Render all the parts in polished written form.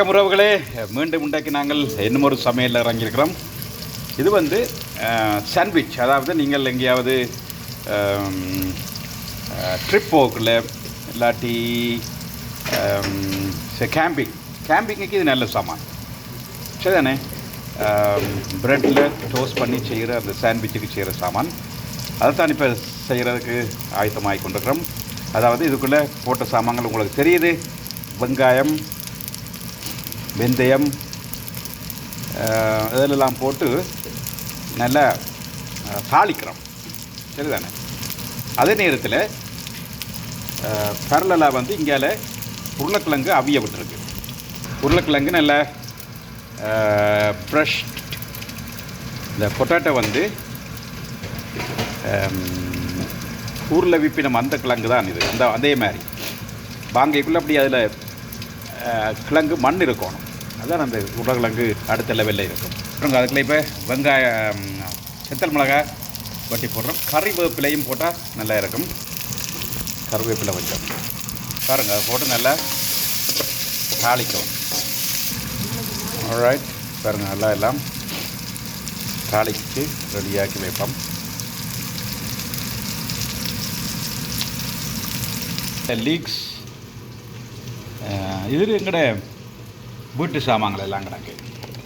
உறவுகளே, மீண்டும் உண்டாக்கி நாங்கள் இன்னும் ஒரு சமையலில் இறங்கியிருக்கிறோம். இது வந்து சாண்ட்விச். அதாவது நீங்கள் எங்கேயாவது ட்ரிப் போகல இல்லாட்டி கேம்பிங்குக்கு இது நல்ல சாமான் சரிதானே. ப்ரெட்டில் டோஸ்ட் பண்ணி செய்கிற அந்த சாண்ட்விச்சுக்கு செய்கிற சாமான் அதைத்தான் இப்போ செய்கிறதுக்கு ஆயத்தமாகி கொண்டிருக்கிறோம். அதாவது இதுக்குள்ளே போட்ட சாமான்கள் உங்களுக்கு தெரியுது. வெங்காயம், வெந்தயம் இதிலெல்லாம் போட்டு நல்லா தாளிக்கிறோம் சரிதானே. அதே நேரத்தில் பரலலாக வந்து இங்கால உருளைக்கிழங்கு அவிய விட்டுருக்கு. உருளைக்கிழங்கு நல்லா ப்ரஷ். இந்த பொட்டாட்டோ வந்து ஊரில் விப்பினம் அந்த கிழங்கு தான் இது. அதே மாதிரி வாங்கைக்குள்ளே அப்படி அதில் கிழங்கு மண் இருக்கணும். அதுதான் அந்த உருளைக்கிழங்கு அடுத்த லெவலில் இருக்கும். அப்புறம் அதுக்குள்ளே இப்போ வெங்காயம், செத்தல் மிளகாய் வட்டி போடுறோம். கறிவேப்பிலையும் போட்டால் நல்லா இருக்கும். கறிவேப்பிலை வச்சோம் பாருங்கள், அதை போட்டு நல்லா தாளிக்கும். ஆல்ரைட், பாருங்கள் நல்லா எல்லாம் தாளித்து ரெடியாக்கி வைப்போம். லீக்ஸ் இது எங்கட வீட்டு சாமான்கள் எல்லாம் கிடக்கு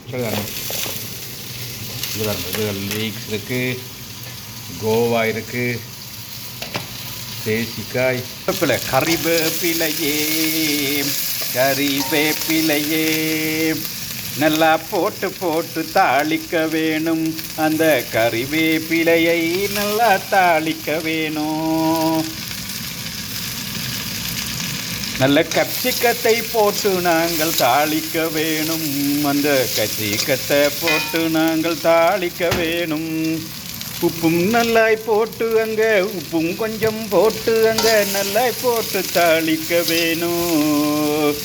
சரிதானே. இது வருது, லீக்ஸ் இருக்குது, கோவா இருக்குது, தேசிக்காய், கறிவேப்பிலையே கறிவேப்பிலையே நல்லா போட்டு போட்டு தாளிக்க வேணும். அந்த கறிவேப்பிலையை நல்லா தாளிக்க வேணும். நல்ல கப்சிக்கத்தை போட்டு நாங்கள் தாளிக்க வேணும். அந்த கப்சிக்கத்தை போட்டு நாங்கள் தாளிக்க வேணும். உப்பும் நல்லாய் போட்டு அங்கே உப்பும் கொஞ்சம் போட்டு அங்கே நல்லாய் போட்டு தாளிக்க வேணும்.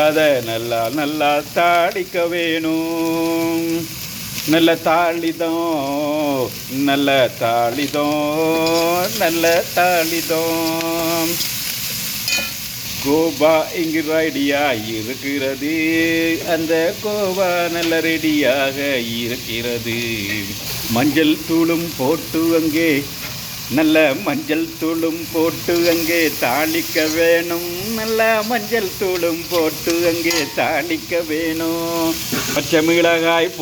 அதை நல்லா நல்லா தாளிக்க வேணும். நல்ல தாளிதம் நல்ல தாளிதம் நல்ல தாளிதம். கோவா இங்கு ரெடியாக இருக்கிறது. அந்த கோவா நல்ல ரெடியாக இருக்கிறது. மஞ்சள் தூளும் போட்டு அங்கே நல்ல மஞ்சள் தூளும் போட்டு அங்கே தாளிக்க வேணும். நல்ல மஞ்சள் தூளும் போட்டு அங்கே தாளிக்க வேணும். பச்சை மிளகாய்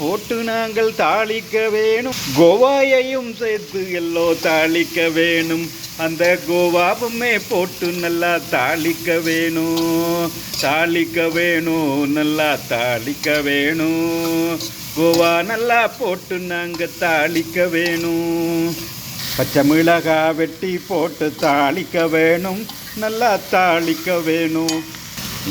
போட்டு நாங்கள் தாளிக்க வேணும். கோவாயையும் சேர்த்து எல்லோ தாளிக்க வேணும். அந்த கோவாவுமே போட்டு நல்லா தாளிக்க வேணும். தாளிக்க வேணும், நல்லா தாளிக்க வேணும். கோவா நல்லா போட்டு நாங்கள் தாளிக்க வேணும். பச்சை மிளகாய் வெட்டி போட்டு தாளிக்க வேணும். நல்லா தாளிக்க வேணும்.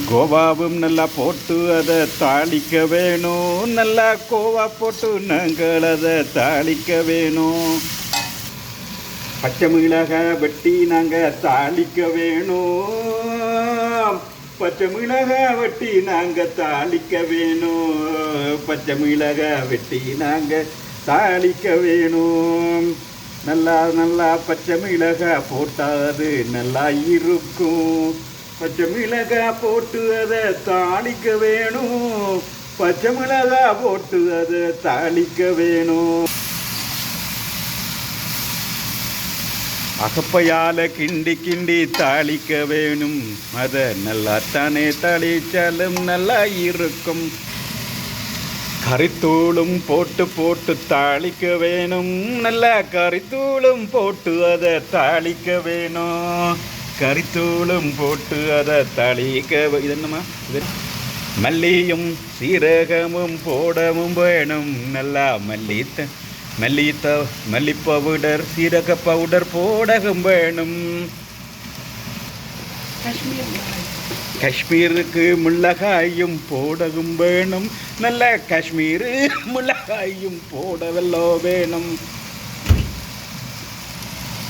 கோவாவும் நல்லா போட்டு அதை தாளிக்க வேணும். நல்லா கோவா போட்டு நாங்கள் அதை தாளிக்க வேணும். பச்சை மிளகாய் வெட்டி நாங்கள் தாளிக்க வேணும். பச்சை மிளகாய் வெட்டி நாங்கள் தாளிக்க வேணும். பச்சை மிளகாய் வெட்டி நாங்கள் தாளிக்க வேணும். நல்லா நல்லா பச்சை மிளகாய் போட்டால் அது நல்லா இருக்கும். பச்சை மிளகாய் போட்டு அதை தாளிக்க வேணும். பச்சை மிளகாய் போட்டு அதை தாளிக்க வேணும். அகப்பையால் கிண்டி கிண்டி தாளிக்க வேணும். அதை நல்லா தானே தாளிச்சாலும் நல்லா இருக்கும். கறித்தூளும் போட்டு போட்டு தாளிக்க வேணும். நல்லா கறித்தூளும் போட்டு அதை தாளிக்க வேணும். கறித்தூளும் போட்டு அதை தாளிக்க இது என்னம்மா இது மல்லியும் சீரகமும் போடவும் வேணும். நல்லா மல்லி பவுடர், சீரக பவுடர் போடவும் வேணும். காஷ்மீருக்கு மிளகாயும் போடவும் வேணும். நல்ல காஷ்மீரு மிளகாயும் போடவல்லோ வேணும்.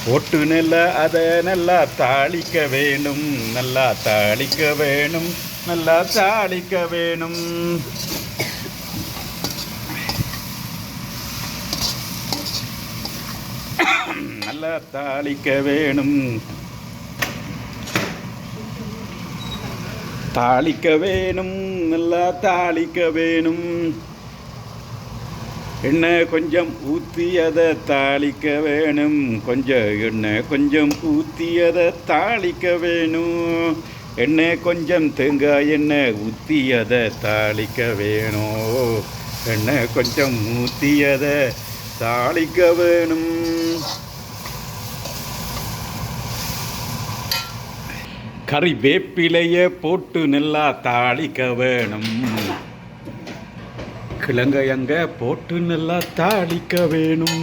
போட்டு நல்லா அதை நல்லா தாளிக்க வேணும். நல்லா தாளிக்க வேணும். நல்லா தாளிக்க வேணும். நல்லா தாளிக்க வேணும். தாளிக்க வேணும், நல்லா தாளிக்க வேணும். எண்ணெய் கொஞ்சம் ஊற்றியதை தாளிக்க வேணும், கொஞ்சம் எண்ணெய் கொஞ்சம் ஊற்றியதை தாளிக்க வேணும். எண்ணெய் கொஞ்சம் தேங்காய் எண்ணெய் ஊற்றியதை தாளிக்க வேணும். எண்ணெய் கொஞ்சம் ஊற்றியதை தாளிக்க வேணும். கறி வேப்பிலையை போட்டு நல்லா தாளிக்க வேணும். கிழங்கையங்க போட்டு நல்லா தாளிக்க வேணும்.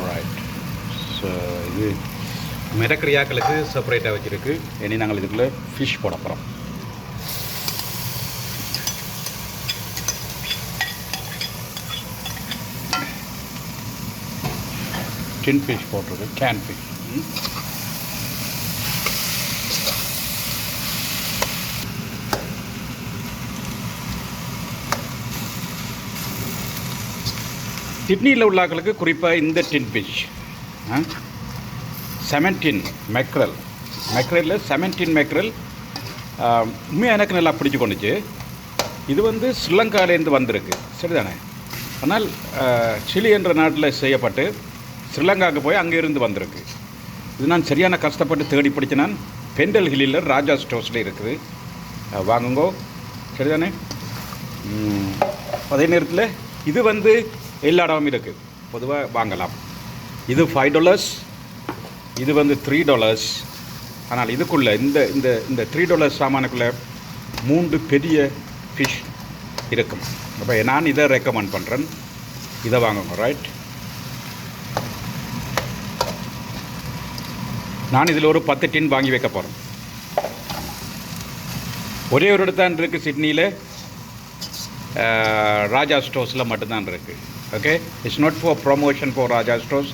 ரைட். ஸோ இது மிரக்கரியாக்களுக்கு செப்பரேட்டாக வச்சுருக்கு. இனி நாங்கள் இதுக்குள்ளே ஃபிஷ் போட போகிறோம். டின் ஃபிஷ் போட்டிருக்கு, கேன் ஃபிஷ். சிட்னியில் உள்ளாக்களுக்கு குறிப்பாக இந்த டின் ஃபிஷ் 17 மெக்ரல். மெக்ரலில் 17 மெக்ரல் உண்மையாக எனக்கு நல்லா பிடிச்சி கொண்டுச்சு. இது வந்து ஸ்ரீலங்காலேருந்து வந்திருக்கு, சரிதானே? ஆனால் சிலி என்ற நாட்டில் செய்யப்பட்டு ஸ்ரீலங்காவுக்கு போய் அங்கே இருந்து வந்திருக்கு. இது நான் சரியான கஷ்டப்பட்டு தேடி பிடிச்ச நான் பெண்டல் ஹில்லில் ராஜா ஸ்டோர்ஸில் இருக்குது, வாங்குங்கோ, சரிதானே? அதே நேரத்தில் இது வந்து எல்லா இடமும் இருக்குது, பொதுவாக வாங்கலாம். இது $5, இது வந்து $3. ஆனால் இதுக்குள்ளே இந்த இந்த இந்த $3 சாமானுக்குள்ளே 3 பெரிய ஃபிஷ் இருக்கும். அப்போ நான் இதை ரெக்கமெண்ட் பண்ணுறேன், இதை வாங்குங்க. ரைட். நான் இதில் ஒரு 10 டின் வாங்கி வைக்க போகிறேன். ஒரே ஒரு இடத்தான் இருக்குது சிட்னியில், ராஜா ஸ்டோர்ஸில் மட்டும்தான் இருக்குது. Okay, it's not for promotion for Raja stores.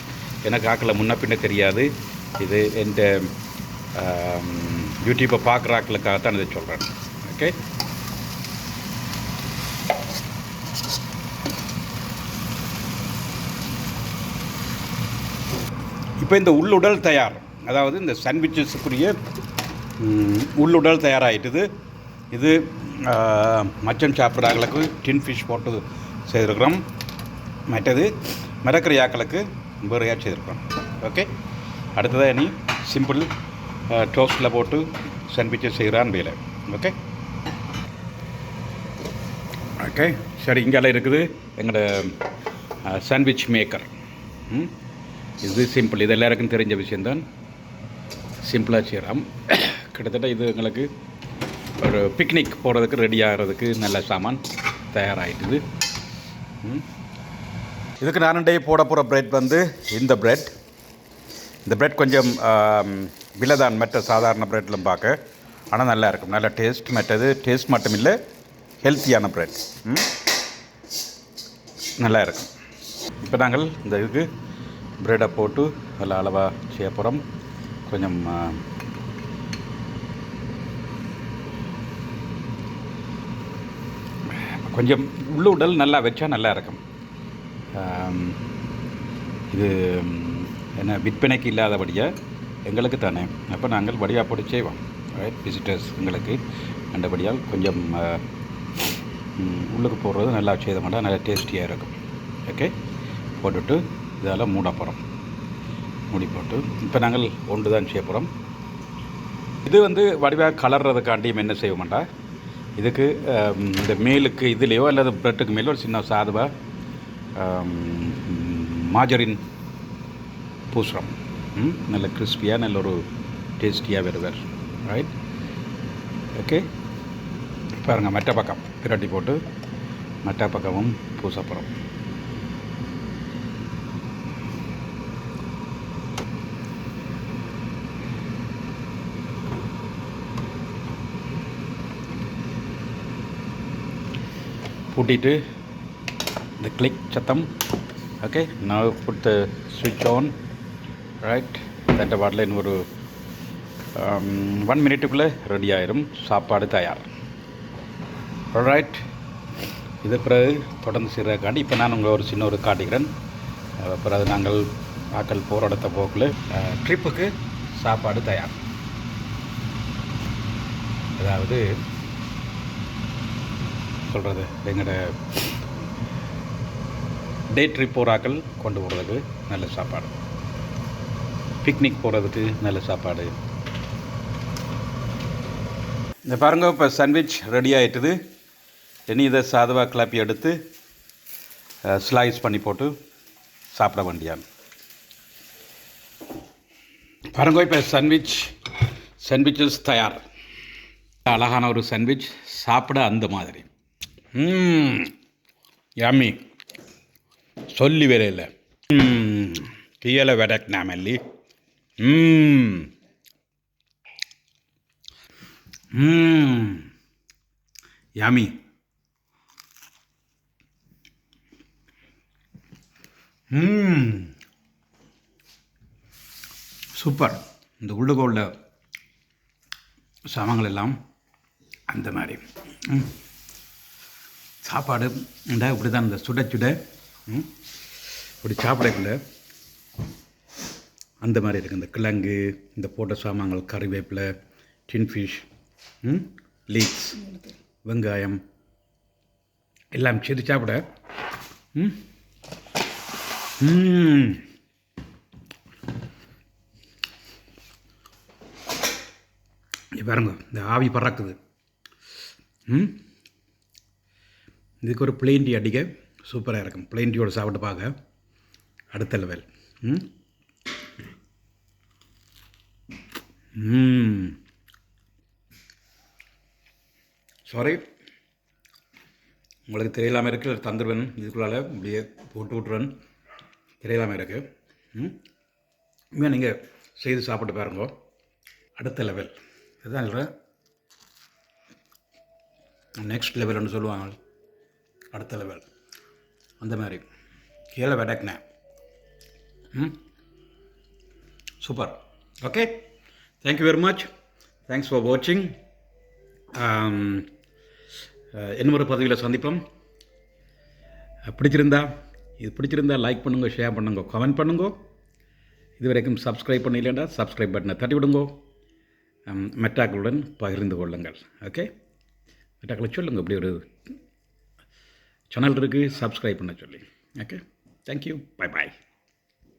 எனக்கு ஆக்கில் முன்ன பின்ன தெரியாது. இது எந்த யூடியூப்பை பார்க்குறாக்களுக்காகத்தான் இதை சொல்கிறேன். ஓகே, இப்போ இந்த உள்ளுடல் தயார், அதாவது இந்த சாண்ட்விச்சஸுக்குரிய உள்ளுடல் தயாராகிட்டுது. இது மச்சம் சாப்பிட்றாங்களுக்கு டின் ஃபிஷ் போட்டு செய்திருக்கிறோம். மற்றது மிரக்கரியாக்களுக்கு வேறையாக செய்திருக்கிறோம். ஓகே, அடுத்ததாக இனி சிம்பிள் டோஸ்ட்டில் போட்டு சாண்ட்விச்சஸ் செய்கிறான் வேலை. ஓகே ஓகே சரி, இங்கெல்லாம் இருக்குது எங்களோட சாண்ட்விச் மேக்கர். இது சிம்பிள், இது எல்லாருக்கும் தெரிஞ்ச விஷயந்தான். சிம்பிளாக செய்கிறோம். கிட்டத்தட்ட இது எங்களுக்கு ஒரு பிக்னிக் போகிறதுக்கு ரெடி ஆகிறதுக்கு நல்ல சாமான் தயாராகிட்டுது. இதுக்கு நானண்டே போட போகிற ப்ரெட் வந்து இந்த ப்ரெட். இந்த ப்ரெட் கொஞ்சம் விலை தான் மற்ற சாதாரண ப்ரெட்லும் பார்க்க, ஆனால் நல்லா இருக்கும், நல்ல டேஸ்ட். மற்றது டேஸ்ட் மட்டும் இல்லை, ஹெல்த்தியான ப்ரெட், நல்லா இருக்கும். இப்போ நாங்கள் இந்த இதுக்கு ப்ரெட்டை போட்டு நல்லா அளவாக செய்ய போகிறோம். கொஞ்சம் கொஞ்சம் உள்ளுடல் நல்லா வச்சா நல்லா இருக்கும். இது என்ன விற்பனைக்கு இல்லாதபடியாக எங்களுக்கு தானே, அப்போ நாங்கள் வடிவாக போட்டு செய்வோம். ரைட், விசிட்டர்ஸ் எங்களுக்கு அந்தபடியால் கொஞ்சம் உள்ளுக்கு போடுறது நல்லா செய்த மாட்டோம், நல்லா டேஸ்டியாக இருக்கும். ஓகே, போட்டுட்டு இதால் மூட போகிறோம். மூடி போட்டு இப்போ நாங்கள் ஒன்று தான் செய்ய போகிறோம். இது வந்து வடிவாக கலர்றதுக்காண்டியும் என்ன செய்ய மாட்டா, இதுக்கு இந்த மேலுக்கு இதுலேயோ அல்லது ப்ரெட்டுக்கு மேலே ஒரு சின்ன சாதுவாக மாஜரின் பூசுகிறோம். நல்ல கிறிஸ்பியாக நல்ல ஒரு டேஸ்டியாக வருவார். Right, okay. பாருங்கள், மற்ற பக்கம் பிரட்டி போட்டு மற்ற பக்கமும் பூசப்படும். பூட்டிட்டு இந்த கிளிக் சத்தம். Okay, now put the switch on. Right, தட்ட பாட்டில் இன்னும் ஒரு 1 மினிட்டுக்குள்ளே ரெடி ஆயிரும். சாப்பாடு தயார். ரைட், இது பிறகு தொடர்ந்து செய்கிறதுக்காண்டி இப்போ நான் உங்களை ஒரு சின்ன ஒரு காட்டுகிறேன். பிறகு நாங்கள் ஆக்கள் போகிற இடத்த போக்கில் ட்ரிப்புக்கு சாப்பாடு தயார். அதாவது சொல்கிறது எங்களோட டே ட்ரிப் போகிறாக்கள் கொண்டு போகிறதுக்கு நல்ல சாப்பாடு, பிக்னிக் போகிறதுக்கு நல்ல சாப்பாடு. இந்த பாருங்க, இப்போ சாண்ட்விச் ரெடி ஆகிட்டுது. இனி இதை சாதுவாக கிளப்பி எடுத்து ஸ்லைஸ் பண்ணி போட்டு சாப்பிட வேண்டியான். பாருங்க, இப்போ சாண்ட்விச்சஸ் தயார். அழகான ஒரு சாண்ட்விச், சாப்பிட அந்த மாதிரி. யம்மி, சொல்லி வேற இல்லை. கீழே வெடக்னா மல்லி. யம்மி. சூப்பர். இந்த உள்ளுக உள்ள சாமான்கள் எல்லாம் அந்த மாதிரி சாப்பாடு இப்படி தான். இந்த சுட சுட இப்படி சாப்பிடக்குள்ள அந்த மாதிரி இருக்குது. இந்த கிழங்கு, இந்த போட்ட சாமான்கள், கறிவேப்பிலை, டின் ஃபிஷ், லீக்ஸ், வெங்காயம் எல்லாம் சேர்த்து சாப்பிட பாருங்க, இந்த ஆவி பறக்குது. இதுக்கு ஒரு பிளெயின் டீ அடிக்க சூப்பராக இருக்கும். பிளெயின் டீயோட சாப்பிட்டு பார்க்க அடுத்த லெவல். சாரி, உங்களுக்கு தெரியலாமல் இருக்குது, தந்துடுவேன். இதுக்குள்ளால் இப்படியே போட்டு விட்டுருவேன். தெரியலாமல் இருக்குது. இனிமேல் நீங்கள் செய்து சாப்பிட்டு பாருங்க, அடுத்த லெவல். இதுதான் சொல்கிறேன், நெக்ஸ்ட் லெவல்னு சொல்லுவாங்க. அடுத்த லெவல் அந்த மாதிரி கீழே வெடக்னேன். Super. Okay, thank you very much. Thanks for வாட்சிங். இன்னொரு பதிவில் சந்திப்போம். பிடிச்சிருந்தா லைக் பண்ணுங்க, ஷேர் பண்ணுங்க, கமெண்ட் பண்ணுங்க. இது வரைக்கும் சப்ஸ்கிரைப் பண்ணலைன்னா சப்ஸ்கிரைப் பட்டனை தட்டி விடுங்க. மெட்டாக்களுடன் பகிர்ந்து கொள்ளுங்கள். ஓகே, மெட்டாக்களை சொல்லுங்கள், இப்படி ஒரு சேனல் இருக்குது, சப்ஸ்கிரைப் பண்ண சொல்லி. Okay, thank you, bye bye.